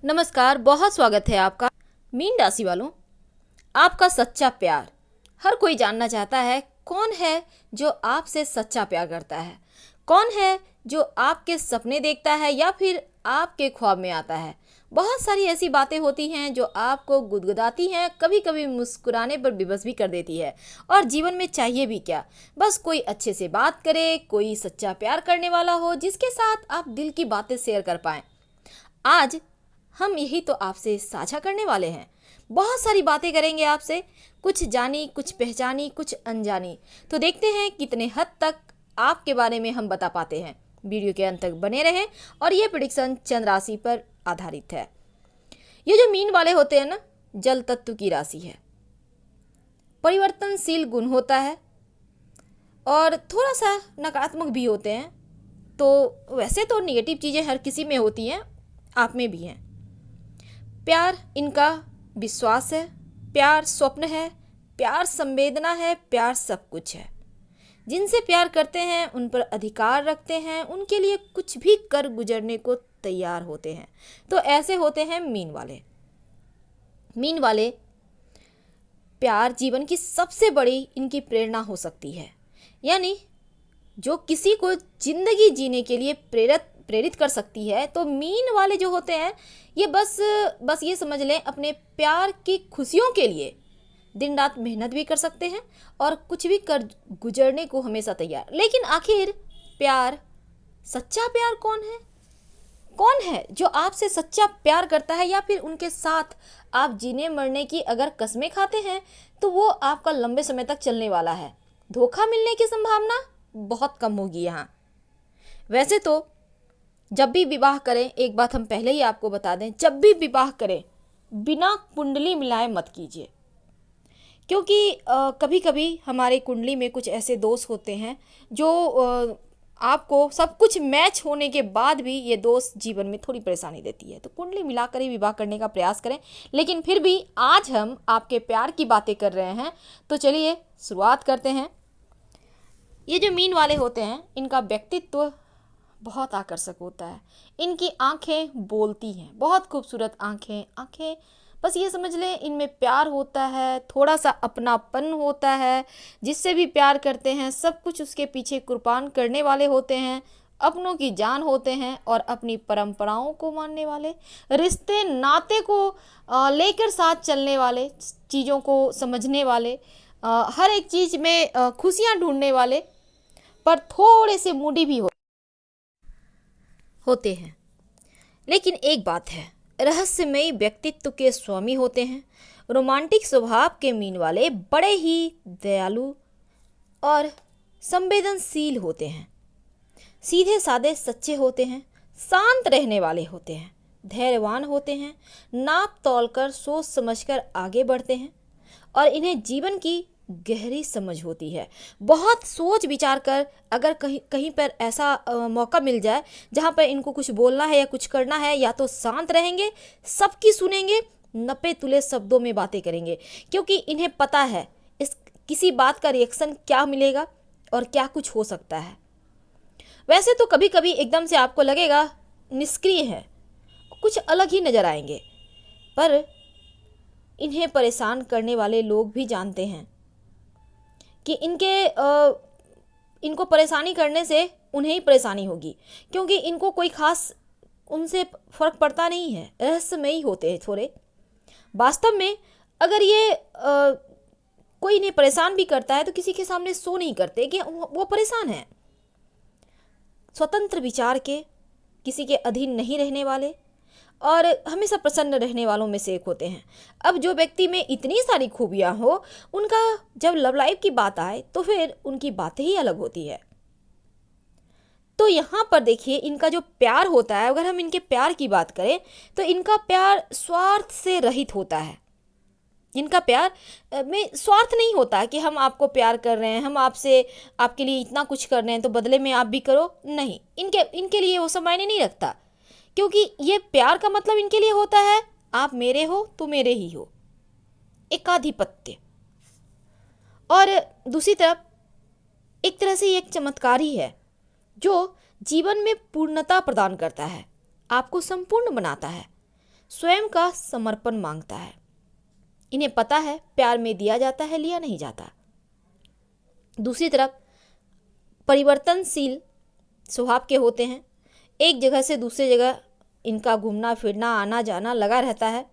नमस्कार, बहुत स्वागत है आपका। मीन राशि वालों, आपका सच्चा प्यार हर कोई जानना चाहता है। कौन है जो आपसे सच्चा प्यार करता है? कौन है जो आपके सपने देखता है या फिर आपके ख्वाब में आता है? बहुत सारी ऐसी बातें होती हैं जो आपको गुदगुदाती हैं, कभी कभी मुस्कुराने पर विवश भी कर देती है। और जीवन में चाहिए भी क्या, बस कोई अच्छे से बात करे, कोई सच्चा प्यार करने वाला हो जिसके साथ आप दिल की बातें शेयर कर पाएं। आज हम यही तो आपसे साझा करने वाले हैं। बहुत सारी बातें करेंगे आपसे, कुछ जानी, कुछ पहचानी, कुछ अनजानी। तो देखते हैं कितने हद तक आपके बारे में हम बता पाते हैं। वीडियो के अंत तक बने रहें। और ये प्रेडिक्शन चंद्र राशि पर आधारित है। ये जो मीन वाले होते हैं ना, जल तत्व की राशि है, परिवर्तनशील गुण होता है और थोड़ा सा नकारात्मक भी होते हैं। तो वैसे तो नेगेटिव चीज़ें हर किसी में होती हैं, आप में भी हैं। प्यार इनका विश्वास है, प्यार स्वप्न है, प्यार संवेदना है, प्यार सब कुछ है। जिनसे प्यार करते हैं उन पर अधिकार रखते हैं, उनके लिए कुछ भी कर गुजरने को तैयार होते हैं। तो ऐसे होते हैं मीन वाले। मीन वाले प्यार जीवन की सबसे बड़ी इनकी प्रेरणा हो सकती है। यानी जो किसी को जिंदगी जीने के लिए प्रेरित कर सकती है। तो मीन वाले जो होते हैं ये बस ये समझ लें, अपने प्यार की खुशियों के लिए दिन रात मेहनत भी कर सकते हैं और कुछ भी कर गुजरने को हमेशा तैयार। लेकिन आखिर प्यार, सच्चा प्यार कौन है? कौन है जो आपसे सच्चा प्यार करता है या फिर उनके साथ आप जीने मरने की अगर कस्में खाते हैं तो वो आपका लंबे समय तक चलने वाला है। धोखा मिलने की संभावना बहुत कम होगी यहाँ। वैसे तो जब भी विवाह करें, एक बात हम पहले ही आपको बता दें, जब भी विवाह करें बिना कुंडली मिलाए मत कीजिए। क्योंकि कभी कभी हमारे कुंडली में कुछ ऐसे दोष होते हैं जो आपको सब कुछ मैच होने के बाद भी ये दोष जीवन में थोड़ी परेशानी देती है। तो कुंडली मिलाकर ही विवाह करने का प्रयास करें। लेकिन फिर भी आज हम आपके प्यार की बातें कर रहे हैं, तो चलिए शुरुआत करते हैं। ये जो मीन वाले होते हैं इनका व्यक्तित्व बहुत आकर्षक होता है। इनकी आंखें बोलती हैं, बहुत खूबसूरत आंखें बस ये समझ लें इनमें प्यार होता है, थोड़ा सा अपनापन होता है। जिससे भी प्यार करते हैं सब कुछ उसके पीछे कुर्बान करने वाले होते हैं, अपनों की जान होते हैं और अपनी परंपराओं को मानने वाले, रिश्ते नाते को लेकर साथ चलने वाले, चीज़ों को समझने वाले, हर एक चीज़ में खुशियाँ ढूंढने वाले, पर थोड़े से मूडी भी होते हैं। लेकिन एक बात है, रहस्यमयी व्यक्तित्व के स्वामी होते हैं। रोमांटिक स्वभाव के मीन वाले बड़े ही दयालु और संवेदनशील होते हैं। सीधे साधे सच्चे होते हैं, शांत रहने वाले होते हैं, धैर्यवान होते हैं, नाप तौल कर सोच समझकर आगे बढ़ते हैं और इन्हें जीवन की गहरी समझ होती है। बहुत सोच विचार कर अगर कहीं कहीं पर ऐसा मौका मिल जाए जहाँ पर इनको कुछ बोलना है या कुछ करना है, या तो शांत रहेंगे, सबकी सुनेंगे, नपे तुले शब्दों में बातें करेंगे। क्योंकि इन्हें पता है इस किसी बात का रिएक्शन क्या मिलेगा और क्या कुछ हो सकता है। वैसे तो कभी कभी एकदम से आपको लगेगा निष्क्रिय है, कुछ अलग ही नजर आएंगे, पर इन्हें परेशान करने वाले लोग भी जानते हैं कि इनको परेशानी करने से उन्हें ही परेशानी होगी। क्योंकि इनको कोई खास उनसे फर्क पड़ता नहीं है, रहस्यमयी होते हैं थोड़े। वास्तव में अगर ये कोई इन्हें परेशान भी करता है तो किसी के सामने शो नहीं करते कि वो परेशान है। स्वतंत्र विचार के, किसी के अधीन नहीं रहने वाले और हमेशा प्रसन्न रहने वालों में से एक होते हैं। अब जो व्यक्ति में इतनी सारी खूबियां हो, उनका जब लव लाइफ की बात आए तो फिर उनकी बातें ही अलग होती है। तो यहाँ पर देखिए इनका जो प्यार होता है, अगर हम इनके प्यार की बात करें तो इनका प्यार स्वार्थ से रहित होता है। इनका प्यार में स्वार्थ नहीं होता कि हम आपको प्यार कर रहे हैं, हम आपसे आपके लिए इतना कुछ कर रहे हैं तो बदले में आप भी करो। नहीं, इनके लिए वो सब मायने नहीं रखता। क्योंकि ये प्यार का मतलब इनके लिए होता है आप मेरे हो तो मेरे ही हो, एकाधिपत्य। और दूसरी तरफ एक तरह से ये एक चमत्कार ही है जो जीवन में पूर्णता प्रदान करता है, आपको संपूर्ण बनाता है। स्वयं का समर्पण मांगता है। इन्हें पता है प्यार में दिया जाता है, लिया नहीं जाता। दूसरी तरफ परिवर्तनशील स्वभाव के होते हैं। एक जगह से दूसरी जगह इनका घूमना फिरना आना जाना लगा रहता है।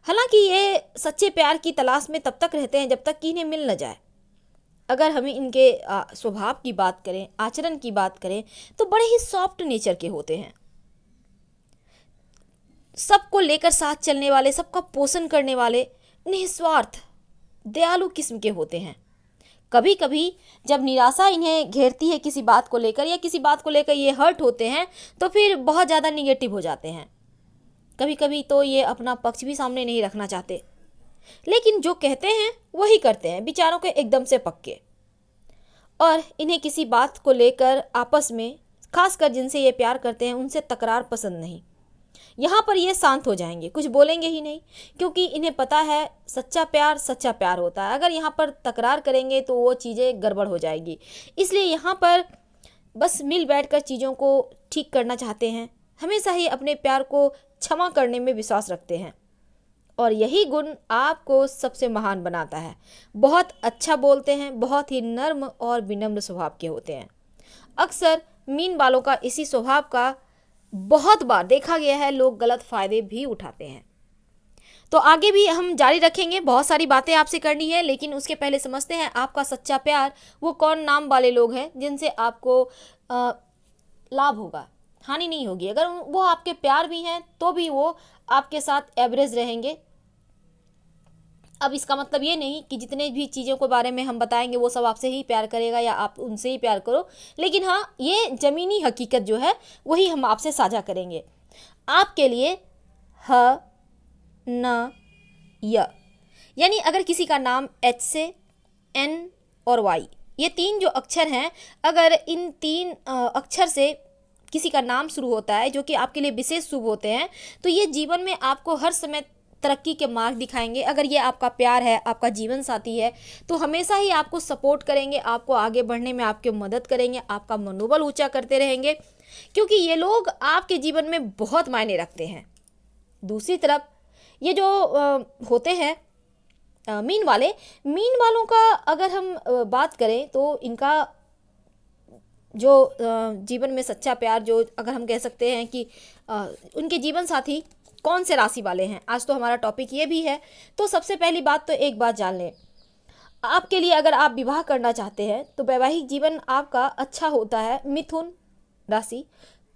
हालांकि ये सच्चे प्यार की तलाश में तब तक रहते हैं जब तक कि इन्हें मिल न जाए। अगर हमें इनके स्वभाव की बात करें, आचरण की बात करें, तो बड़े ही सॉफ्ट नेचर के होते हैं। सबको लेकर साथ चलने वाले, सबका पोषण करने वाले, निस्वार्थ दयालु किस्म के होते हैं। कभी कभी जब निराशा इन्हें घेरती है किसी बात को लेकर, या किसी बात को लेकर ये हर्ट होते हैं, तो फिर बहुत ज़्यादा निगेटिव हो जाते हैं। कभी कभी तो ये अपना पक्ष भी सामने नहीं रखना चाहते, लेकिन जो कहते हैं वही करते हैं, विचारों के एकदम से पक्के। और इन्हें किसी बात को लेकर आपस में, खासकर जिनसे ये प्यार करते हैं, उनसे तकरार पसंद नहीं। यहाँ पर ये शांत हो जाएंगे, कुछ बोलेंगे ही नहीं, क्योंकि इन्हें पता है सच्चा प्यार होता है। अगर यहाँ पर तकरार करेंगे तो वो चीज़ें गड़बड़ हो जाएगी। इसलिए यहाँ पर बस मिल बैठकर चीज़ों को ठीक करना चाहते हैं। हमेशा ही अपने प्यार को क्षमा करने में विश्वास रखते हैं, और यही गुण आपको सबसे महान बनाता है। बहुत अच्छा बोलते हैं, बहुत ही नर्म और विनम्र स्वभाव के होते हैं। अक्सर मीन वालों का इसी स्वभाव का बहुत बार देखा गया है, लोग गलत फायदे भी उठाते हैं। तो आगे भी हम जारी रखेंगे, बहुत सारी बातें आपसे करनी है, लेकिन उसके पहले समझते हैं आपका सच्चा प्यार वो कौन नाम वाले लोग हैं जिनसे आपको लाभ होगा, हानि नहीं होगी। अगर वो आपके प्यार भी हैं तो भी वो आपके साथ एवरेज रहेंगे। अब इसका मतलब ये नहीं कि जितने भी चीज़ों के बारे में हम बताएंगे वो सब आपसे ही प्यार करेगा या आप उनसे ही प्यार करो, लेकिन हाँ, ये ज़मीनी हकीकत जो है वही हम आपसे साझा करेंगे। आपके लिए ह न य, यानी अगर किसी का नाम एच से, एन और वाई, ये तीन जो अक्षर हैं, अगर इन तीन अक्षर से किसी का नाम शुरू होता है जो कि आपके लिए विशेष शुभ होते हैं, तो ये जीवन में आपको हर समय तरक्की के मार्ग दिखाएंगे। अगर ये आपका प्यार है, आपका जीवन साथी है, तो हमेशा ही आपको सपोर्ट करेंगे, आपको आगे बढ़ने में आपकी मदद करेंगे, आपका मनोबल ऊंचा करते रहेंगे, क्योंकि ये लोग आपके जीवन में बहुत मायने रखते हैं। दूसरी तरफ ये जो होते हैं मीन वालों का अगर हम बात करें तो इनका जो जीवन में सच्चा प्यार, जो अगर हम कह सकते हैं कि उनके जीवन साथी कौन से राशि वाले हैं, आज तो हमारा टॉपिक ये भी है। तो सबसे पहली बात तो एक बात जान लें, आपके लिए अगर आप विवाह करना चाहते हैं तो वैवाहिक जीवन आपका अच्छा होता है मिथुन राशि,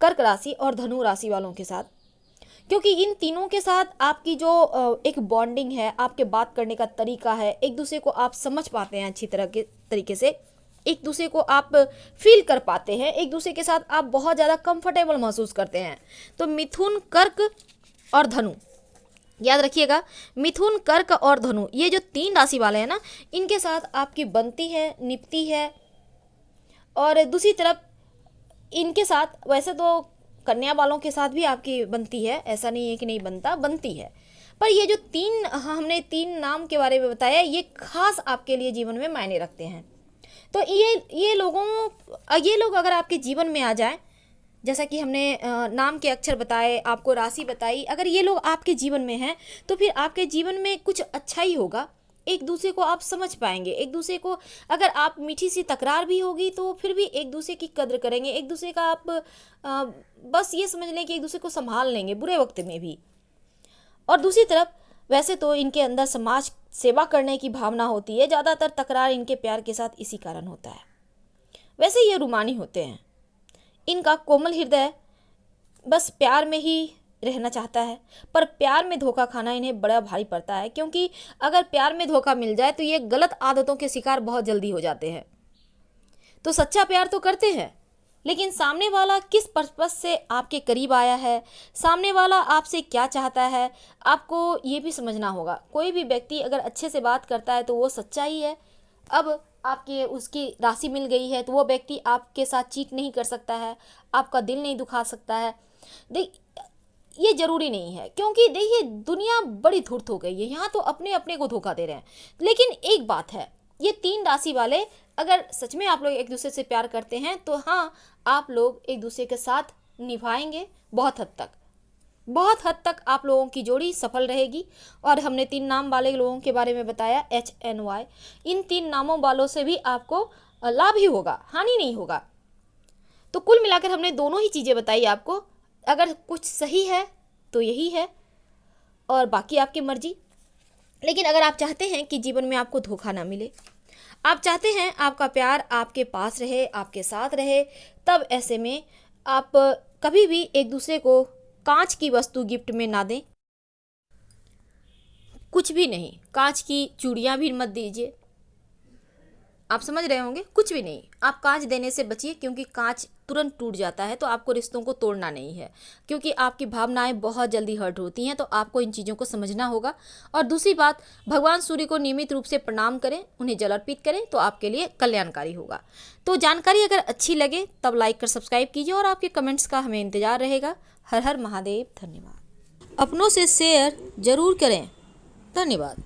कर्क राशि और धनु राशि वालों के साथ, क्योंकि इन तीनों के साथ आपकी जो एक बॉन्डिंग है, आपके बात करने का तरीका है, एक दूसरे को आप समझ पाते हैं अच्छी तरह के तरीके से, एक दूसरे को आप फील कर पाते हैं, एक दूसरे के साथ आप बहुत ज़्यादा कंफर्टेबल महसूस करते हैं। तो मिथुन, कर्क और धनु, याद रखिएगा, मिथुन, कर्क और धनु, ये जो तीन राशि वाले हैं ना, इनके साथ आपकी बनती है, निपती है। और दूसरी तरफ इनके साथ वैसे तो कन्या वालों के साथ भी आपकी बनती है, ऐसा नहीं है कि नहीं बनता, बनती है, पर ये जो तीन हमने तीन नाम के बारे में बताया, ये खास आपके लिए जीवन में मायने रखते हैं। तो ये लोग अगर आपके जीवन में आ जाए, जैसा कि हमने नाम के अक्षर बताए, आपको राशि बताई, अगर ये लोग आपके जीवन में हैं तो फिर आपके जीवन में कुछ अच्छा ही होगा। एक दूसरे को आप समझ पाएंगे, एक दूसरे को, अगर आप मीठी सी तकरार भी होगी तो फिर भी एक दूसरे की कद्र करेंगे, एक दूसरे का आप बस ये समझ लें कि एक दूसरे को संभाल लेंगे बुरे वक्त में भी। और दूसरी तरफ वैसे तो इनके अंदर समाज सेवा करने की भावना होती है, ज़्यादातर तकरार इनके प्यार के साथ इसी कारण होता है। वैसे ये रूमानी होते हैं, इनका कोमल हृदय बस प्यार में ही रहना चाहता है, पर प्यार में धोखा खाना इन्हें बड़ा भारी पड़ता है, क्योंकि अगर प्यार में धोखा मिल जाए तो ये गलत आदतों के शिकार बहुत जल्दी हो जाते हैं। तो सच्चा प्यार तो करते हैं, लेकिन सामने वाला किस पर्पस से आपके करीब आया है, सामने वाला आपसे क्या चाहता है, आपको ये भी समझना होगा। कोई भी व्यक्ति अगर अच्छे से बात करता है तो वो सच्चा ही है। अब आपके उसकी राशि मिल गई है तो वो व्यक्ति आपके साथ चीट नहीं कर सकता है, आपका दिल नहीं दुखा सकता है। ये जरूरी नहीं है, क्योंकि देखिए दुनिया बड़ी धूर्त हो गई है, यहाँ तो अपने अपने को धोखा दे रहे हैं। लेकिन एक बात है, ये तीन राशि वाले अगर सच में आप लोग एक दूसरे से प्यार करते हैं तो हाँ, आप लोग एक दूसरे के साथ निभाएंगे बहुत हद तक। बहुत हद तक आप लोगों की जोड़ी सफल रहेगी। और हमने 3 नाम वाले लोगों के बारे में बताया, HNY। इन 3 नामों वालों से भी आपको लाभ ही होगा, हानि नहीं होगा। तो कुल मिलाकर हमने दोनों ही चीज़ें बताई आपको। अगर कुछ सही है तो यही है और बाकी आपकी मर्जी। लेकिन अगर आप चाहते हैं कि जीवन में आपको धोखा ना मिले, आप चाहते हैं आपका प्यार आपके पास रहे, आपके साथ रहे, तब ऐसे में आप कभी भी एक दूसरे को कांच की वस्तु गिफ्ट में ना दें। कुछ भी नहीं, कांच की चूड़ियाँ भी मत दीजिए। आप समझ रहे होंगे, कुछ भी नहीं। आप कांच देने से बचिए, क्योंकि कांच तुरंत टूट जाता है। तो आपको रिश्तों को तोड़ना नहीं है, क्योंकि आपकी भावनाएं बहुत जल्दी हर्ट होती हैं। तो आपको इन चीज़ों को समझना होगा। और दूसरी बात, भगवान सूर्य को नियमित रूप से प्रणाम करें, उन्हें जल अर्पित करें, तो आपके लिए कल्याणकारी होगा। तो जानकारी अगर अच्छी लगे तब लाइक कर सब्सक्राइब कीजिए और आपके कमेंट्स का हमें इंतजार रहेगा। हर हर महादेव। धन्यवाद। अपनों से शेयर जरूर करें। धन्यवाद।